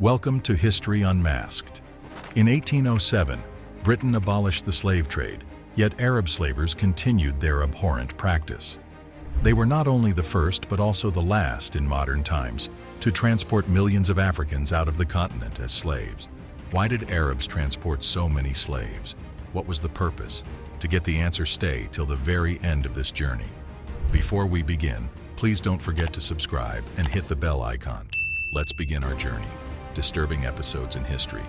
Welcome to History Unmasked. In 1807, Britain abolished the slave trade, yet Arab slavers continued their abhorrent practice. They were not only the first but also the last in modern times to transport millions of Africans out of the continent as slaves. Why did Arabs transport so many slaves? What was the purpose? To get the answer, stay till the very end of this journey. Before we begin, please don't forget to subscribe and hit the bell icon. Let's begin our journey. Disturbing episodes in history.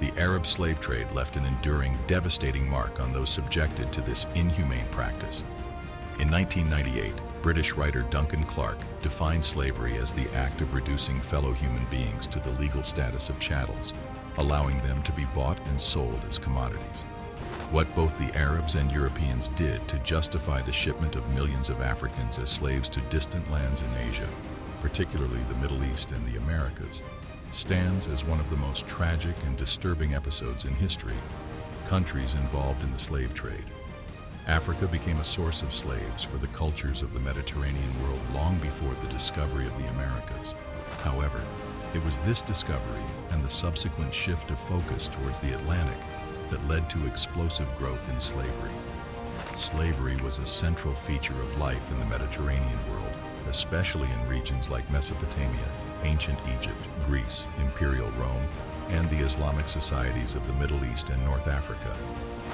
The Arab slave trade left an enduring, devastating mark on those subjected to this inhumane practice. In 1998, British writer Duncan Clark defined slavery as the act of reducing fellow human beings to the legal status of chattels, allowing them to be bought and sold as commodities. What both the Arabs and Europeans did to justify the shipment of millions of Africans as slaves to distant lands in Asia, particularly the Middle East and the Americas, stands as one of the most tragic and disturbing episodes in history. Countries involved in the slave trade. Africa became a source of slaves for the cultures of the Mediterranean world long before the discovery of the Americas. However, it was this discovery and the subsequent shift of focus towards the Atlantic that led to explosive growth in slavery. Slavery was a central feature of life in the Mediterranean world, especially in regions like Mesopotamia, ancient Egypt, Greece, Imperial Rome, and the Islamic societies of the Middle East and North Africa.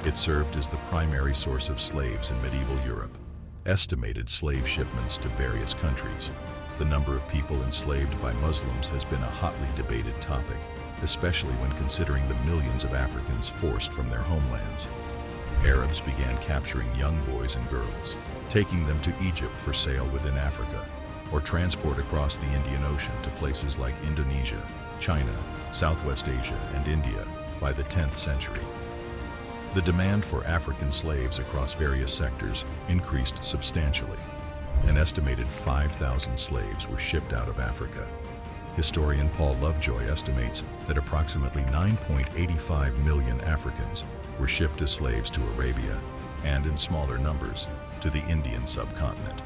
It served as the primary source of slaves in medieval Europe. Estimated slave shipments to various countries. The number of people enslaved by Muslims has been a hotly debated topic, especially when considering the millions of Africans forced from their homelands. Arabs began capturing young boys and girls, taking them to Egypt for sale within Africa, or transport across the Indian Ocean to places like Indonesia, China, Southwest Asia, and India by the 10th century. The demand for African slaves across various sectors increased substantially. An estimated 5,000 slaves were shipped out of Africa. Historian Paul Lovejoy estimates that approximately 9.85 million Africans were shipped as slaves to Arabia and, in smaller numbers, to the Indian subcontinent.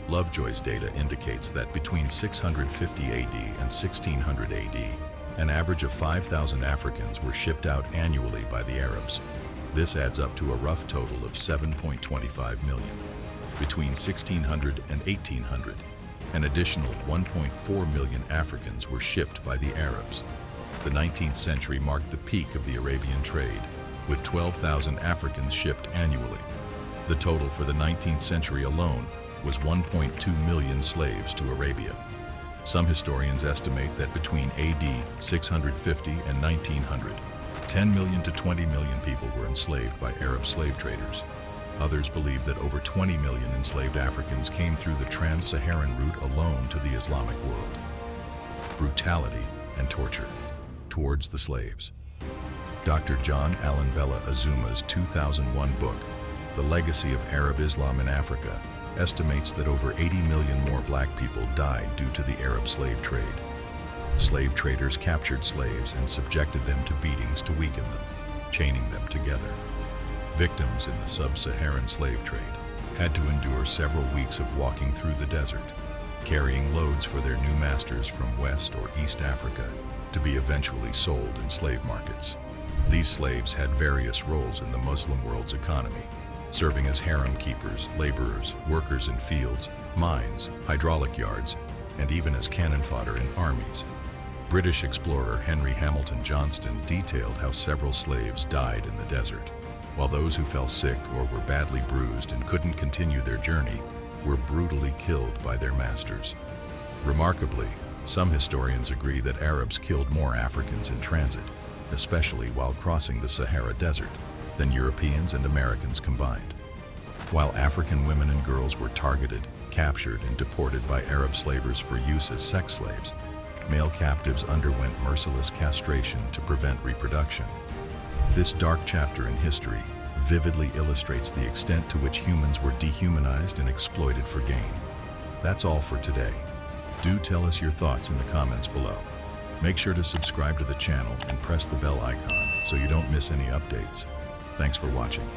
Lovejoy's data indicates that between 650 AD and 1600 AD, an average of 5,000 Africans were shipped out annually by the Arabs. This adds up to a rough total of 7.25 million. Between 1600 and 1800, an additional 1.4 million Africans were shipped by the Arabs. The 19th century marked the peak of the Arabian trade, with 12,000 Africans shipped annually. The total for the 19th century alone was 1.2 million slaves to Arabia. Some historians estimate that between AD 650 and 1900, 10 million to 20 million people were enslaved by Arab slave traders. Others believe that over 20 million enslaved Africans came through the trans-Saharan route alone to the Islamic world. Brutality and torture towards the slaves. Dr. John Allen Bella Azuma's 2001 book, The Legacy of Arab Islam in Africa, estimates that over 80 million more black people died due to the Arab slave trade. Slave traders captured slaves and subjected them to beatings to weaken them, chaining them together. Victims in the sub-Saharan slave trade had to endure several weeks of walking through the desert, carrying loads for their new masters from West or East Africa to be eventually sold in slave markets. These slaves had various roles in the Muslim world's economy, serving as harem keepers, laborers, workers in fields, mines, hydraulic yards, and even as cannon fodder in armies. British explorer Henry Hamilton Johnston detailed how several slaves died in the desert, while those who fell sick or were badly bruised and couldn't continue their journey were brutally killed by their masters. Remarkably, some historians agree that Arabs killed more Africans in transit, especially while crossing the Sahara Desert, than Europeans and Americans combined. While African women and girls were targeted, captured, and deported by Arab slavers for use as sex slaves, male captives underwent merciless castration to prevent reproduction. This dark chapter in history vividly illustrates the extent to which humans were dehumanized and exploited for gain. That's all for today. Do tell us your thoughts in the comments below. Make sure to subscribe to the channel and press the bell icon so you don't miss any updates. Thanks for watching.